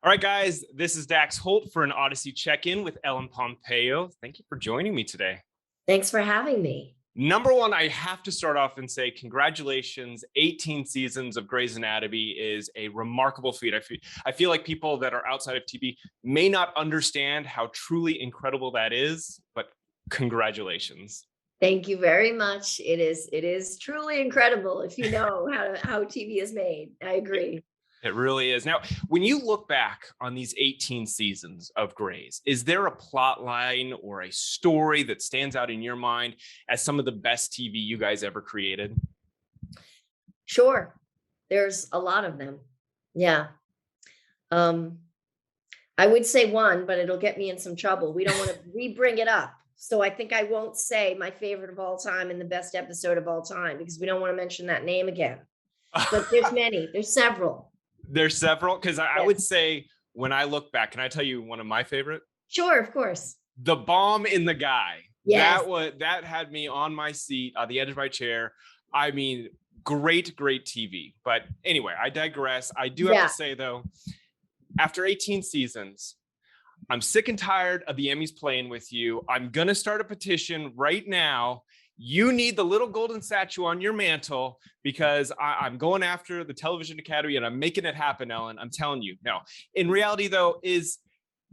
All right, guys, this is Dax Holt for an Audacy check-in with Ellen Pompeo. Thank you for joining me today. Thanks for having me. Number one, I have to start off and say congratulations. 18 seasons of Grey's Anatomy is a remarkable feat. I feel like people that are outside of TV may not understand how truly incredible that is, but congratulations. Thank you very much. It is truly incredible if you know how TV is made. I agree. It really is. Now, when you look back on these 18 seasons of Grey's, is there a plot line or a story that stands out in your mind as some of the best TV you guys ever created? Sure. There's a lot of them. Yeah. I would say one, but it'll get me in some trouble. We don't want to re-bring it up. So I think I won't say my favorite of all time and the best episode of all time because we don't want to mention that name again. But there's many. There's several. There's several, because I would say when I look back, can I tell you one of my favorite? Sure, of course. The bomb in the guy. Yes. That had me on my seat, on the edge of my chair. I mean, great TV. But anyway, I digress. I do have to say, though, after 18 seasons, I'm sick and tired of the Emmys playing with you. I'm going to start a petition right now. You need the little golden statue on your mantle because I'm going after the Television Academy and I'm making it happen, Ellen. I'm telling you. No, in reality, though,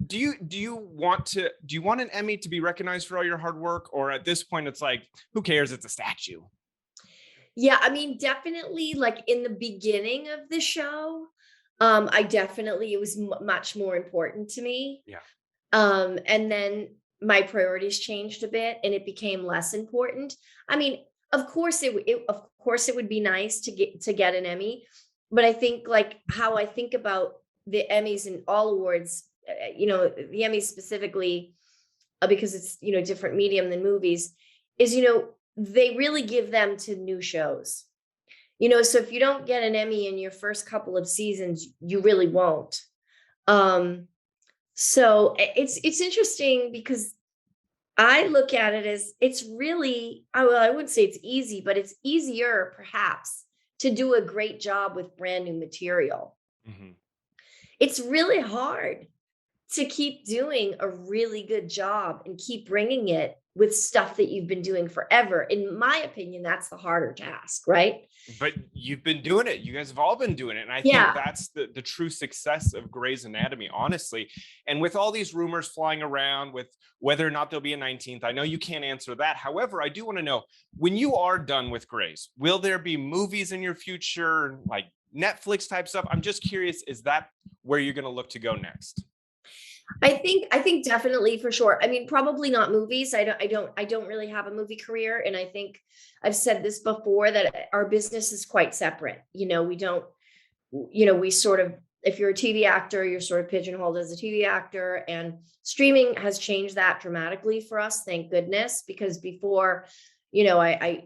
do you want an Emmy to be recognized for all your hard work? Or at this point, it's like, who cares? It's a statue. Yeah, I mean, definitely like in the beginning of the show, it was much more important to me. Yeah. And then my priorities changed a bit and it became less important. I mean, of course it would be nice to get an Emmy, but I think like how I think about the Emmys and all awards, the Emmys specifically, because it's, different medium than movies, is, they really give them to new shows. So if you don't get an Emmy in your first couple of seasons, you really won't. So it's interesting because I look at it as it's really, I wouldn't say it's easy, but it's easier perhaps to do a great job with brand new material. Mm-hmm. It's really hard to keep doing a really good job and keep bringing it with stuff that you've been doing forever. In my opinion, that's the harder task, right? But you've been doing it. You guys have all been doing it. And I think that's the true success of Grey's Anatomy, honestly. And with all these rumors flying around with whether or not there'll be a 19th, I know you can't answer that. However, I do want to know, when you are done with Grey's, will there be movies in your future, like Netflix type stuff? I'm just curious, is that where you're going to look to go next? I think definitely, for sure. I mean, probably not movies. I don't really have a movie career. And I think I've said this before that our business is quite separate. We don't, we sort of, if you're a TV actor, you're sort of pigeonholed as a TV actor, and streaming has changed that dramatically for us. Thank goodness, because before, I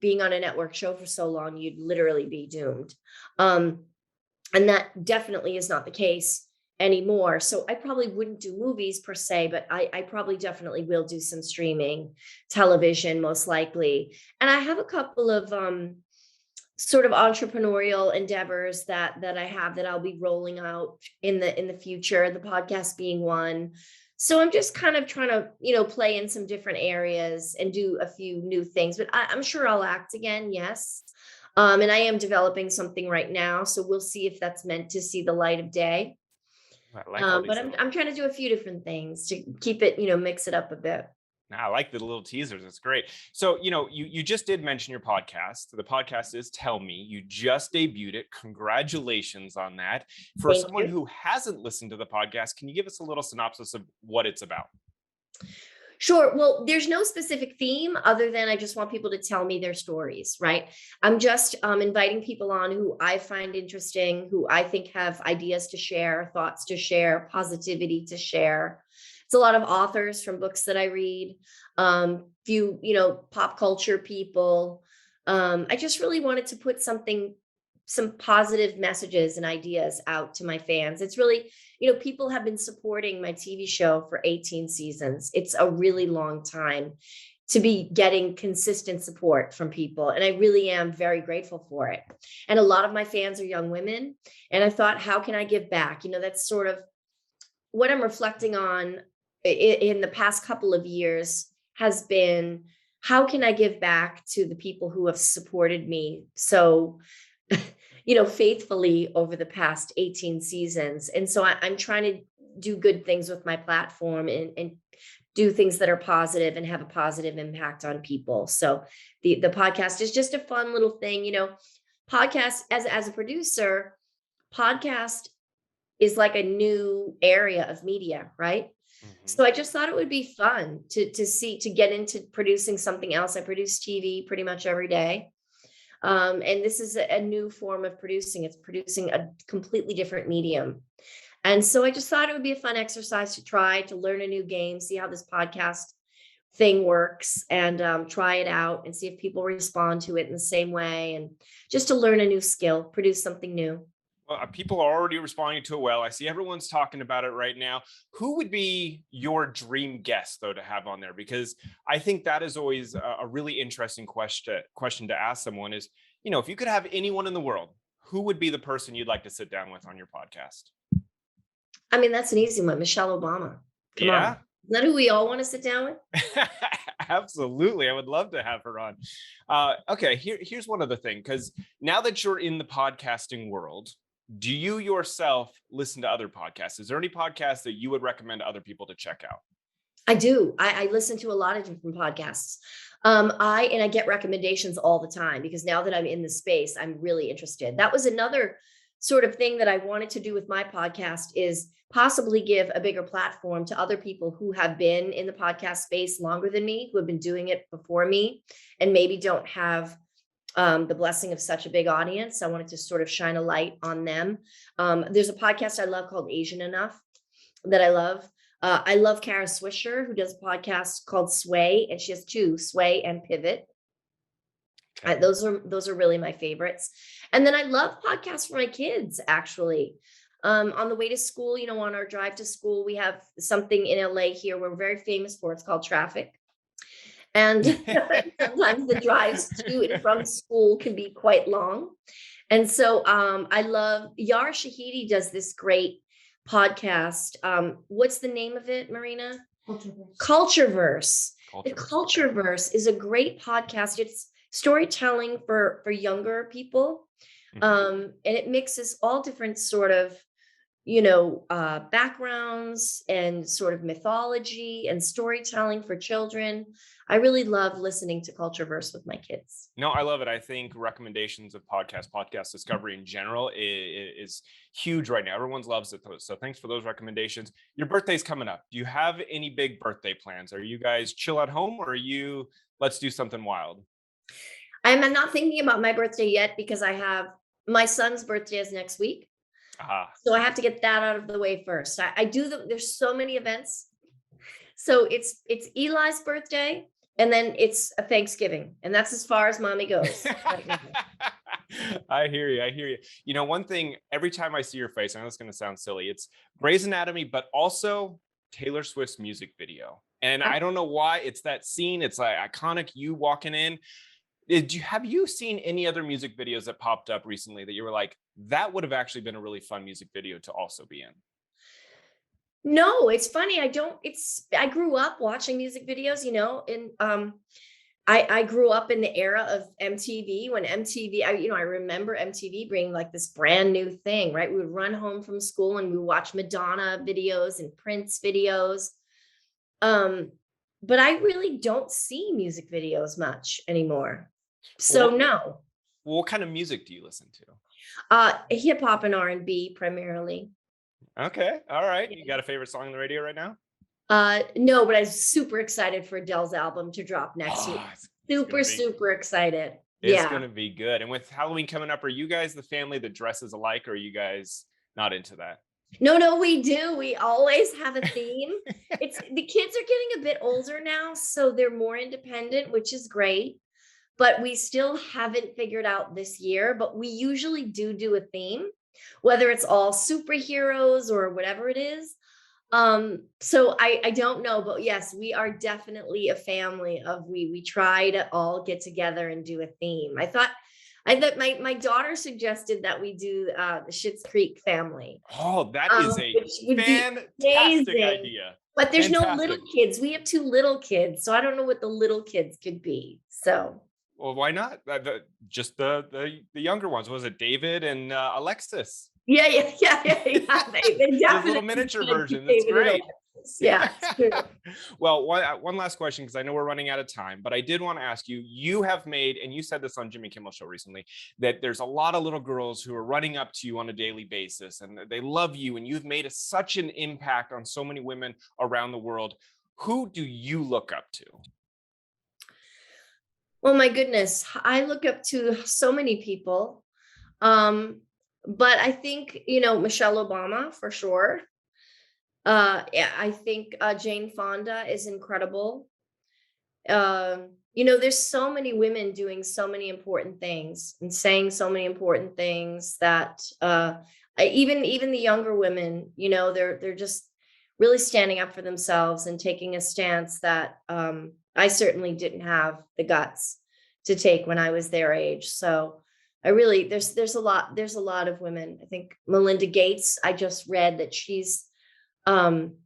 being on a network show for so long, you'd literally be doomed. And that definitely is not the case anymore. So I probably wouldn't do movies per se, but I probably definitely will do some streaming television, most likely. And I have a couple of sort of entrepreneurial endeavors that I have that I'll be rolling out in the future, the podcast being one. So I'm just kind of trying to, play in some different areas and do a few new things, but I'm sure I'll act again. Yes. And I am developing something right now. So we'll see if that's meant to see the light of day. But I'm trying to do a few different things to keep it, mix it up a bit. I like the little teasers. It's great. So, you just did mention your podcast. The podcast is Tell Me. You just debuted it. Congratulations on that. For someone who hasn't listened to the podcast, can you give us a little synopsis of what it's about? Sure. Well, there's no specific theme other than I just want people to tell me their stories, right? I'm just inviting people on who I find interesting, who I think have ideas to share, thoughts to share, positivity to share. It's a lot of authors from books that I read, few, pop culture people. I just really wanted to put some positive messages and ideas out to my fans. It's really, people have been supporting my TV show for 18 seasons. It's a really long time to be getting consistent support from people. And I really am very grateful for it. And a lot of my fans are young women. And I thought, how can I give back? That's sort of what I'm reflecting on in the past couple of years has been, how can I give back to the people who have supported me so faithfully over the past 18 seasons. And so I'm trying to do good things with my platform and do things that are positive and have a positive impact on people. So the podcast is just a fun little thing. Podcast as a producer, podcast is like a new area of media, right? So I just thought it would be fun to get into producing something else. I produce TV pretty much every day. And this is a new form of producing. It's producing a completely different medium. And so I just thought it would be a fun exercise to try to learn a new game, see how this podcast thing works, and try it out and see if people respond to it in the same way, and just to learn a new skill, produce something new. Well, people are already responding to it well. I see everyone's talking about it right now. Who would be your dream guest, though, to have on there? Because I think that is always a really interesting question to ask someone is, if you could have anyone in the world, who would be the person you'd like to sit down with on your podcast? I mean, that's an easy one. Michelle Obama. Come on. Isn't that who we all want to sit down with? Absolutely. I would love to have her on. Okay, here's one other thing, because now that you're in the podcasting world, do you yourself listen to other podcasts? Is there any podcasts that you would recommend other people to check out? I do. I listen to a lot of different podcasts. I get recommendations all the time, because now that I'm in the space, I'm really interested. That was another sort of thing that I wanted to do with my podcast, is possibly give a bigger platform to other people who have been in the podcast space longer than me, who have been doing it before me, and maybe don't have the blessing of such a big audience. I wanted to sort of shine a light on them. There's a podcast I love called Asian Enough that I love. I love Kara Swisher, who does a podcast called Sway, and she has two, Sway and Pivot. Okay. Those are really my favorites. And then I love podcasts for my kids, actually. On the way to school, on our drive to school, we have something in LA here we're very famous for. It's called traffic. And sometimes the drives to and from school can be quite long. And so I love, Yara Shahidi does this great podcast. What's the name of it, Marina? Cultureverse. The Cultureverse is a great podcast. It's storytelling for younger people. And it mixes all different sort of backgrounds and sort of mythology and storytelling for children. I really love listening to Cultureverse with my kids. No, I love it. I think recommendations of podcast discovery in general is huge right now. Everyone loves it. So thanks for those recommendations. Your birthday's coming up. Do you have any big birthday plans? Are you guys chill at home, or are you, let's do something wild? I'm not thinking about my birthday yet, because I have my son's birthday is next week. So I have to get that out of the way first. I do there's so many events. So it's Eli's birthday, and then it's a Thanksgiving, and that's as far as mommy goes. I hear you. One thing, every time I see your face, I know it's going to sound silly, it's Grey's Anatomy, but also Taylor Swift's music video. And I don't know why, it's that scene. It's like iconic, you walking in. Have you seen any other music videos that popped up recently that you were like, that would have actually been a really fun music video to also be in? No, it's funny. I grew up watching music videos, and I grew up in the era of MTV, when MTV, I remember MTV bringing like this brand new thing, right? We would run home from school and we would watch Madonna videos and Prince videos. But I really don't see music videos much anymore. So no. What kind of music do you listen to? Hip hop and R&B primarily. Okay. All right. You got a favorite song on the radio right now? No, but I'm super excited for Adele's album to drop next week. Super excited. It's going to be good. And with Halloween coming up, are you guys the family that dresses alike, or are you guys not into that? No, we do. We always have a theme. The kids are getting a bit older now, so they're more independent, which is great. But we still haven't figured out this year, but we usually do a theme, whether it's all superheroes or whatever it is. So I don't know, but yes, we are definitely a family of we try to all get together and do a theme. I thought my daughter suggested that we do the Schitt's Creek family, Oh, that is a which would be fantastic amazing. idea. But there's no little Fantastic. kids. We have two little kids, so I don't know what the little kids could be. So Well, why not? Just the younger ones. Was it David and Alexis? yeah, yeah, yeah, yeah, yeah. They This little definitely miniature can't be version. That's David and great. Alexis. Yeah, it's true. Well, one last question, because I know we're running out of time, but I did want to ask you, you have made, and you said this on Jimmy Kimmel Show recently, that there's a lot of little girls who are running up to you on a daily basis and they love you, and you've made such an impact on so many women around the world. Who do you look up to? Oh my goodness, I look up to so many people. Um, but I think, Michelle Obama for sure. Yeah, I think Jane Fonda is incredible. There's so many women doing so many important things and saying so many important things that even the younger women, they're just really standing up for themselves and taking a stance that I certainly didn't have the guts to take when I was their age. So I really there's a lot of women. I think Melinda Gates, I just read that she's um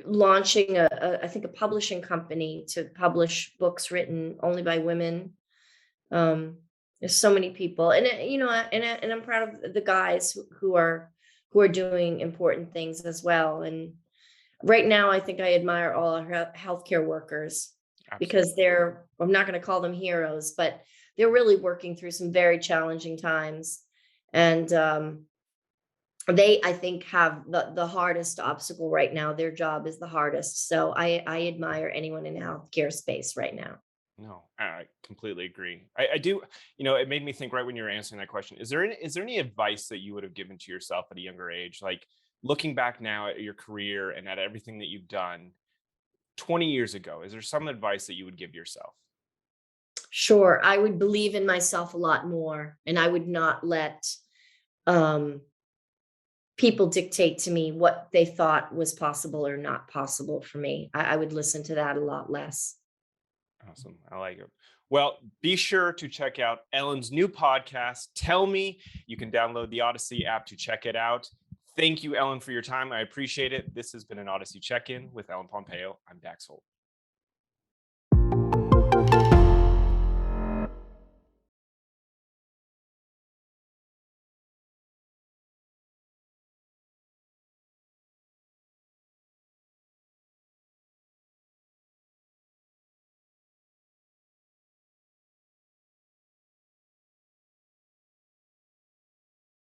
launching I think a publishing company to publish books written only by women. Um, there's so many people, and and I'm proud of the guys who are doing important things as well. And right now, I think I admire all our healthcare workers because Absolutely. I'm not going to call them heroes, but they're really working through some very challenging times. And they, I think, have the hardest obstacle right now. Their job is the hardest. So I admire anyone in the healthcare space right now. No, I completely agree. I do, it made me think right when you were answering that question. Is there any advice that you would have given to yourself at a younger age? Like looking back now at your career and at everything that you've done 20 years ago, is there some advice that you would give yourself? Sure, I would believe in myself a lot more, and I would not let um, people dictate to me what they thought was possible or not possible for me. I would listen to that a lot less. Awesome. I like it. Well, be sure to check out Ellen's new podcast, Tell Me. You can download the Audacy app to check it out. Thank you, Ellen, for your time. I appreciate it. This has been an Audacy check in with Ellen Pompeo. I'm Dax Holt.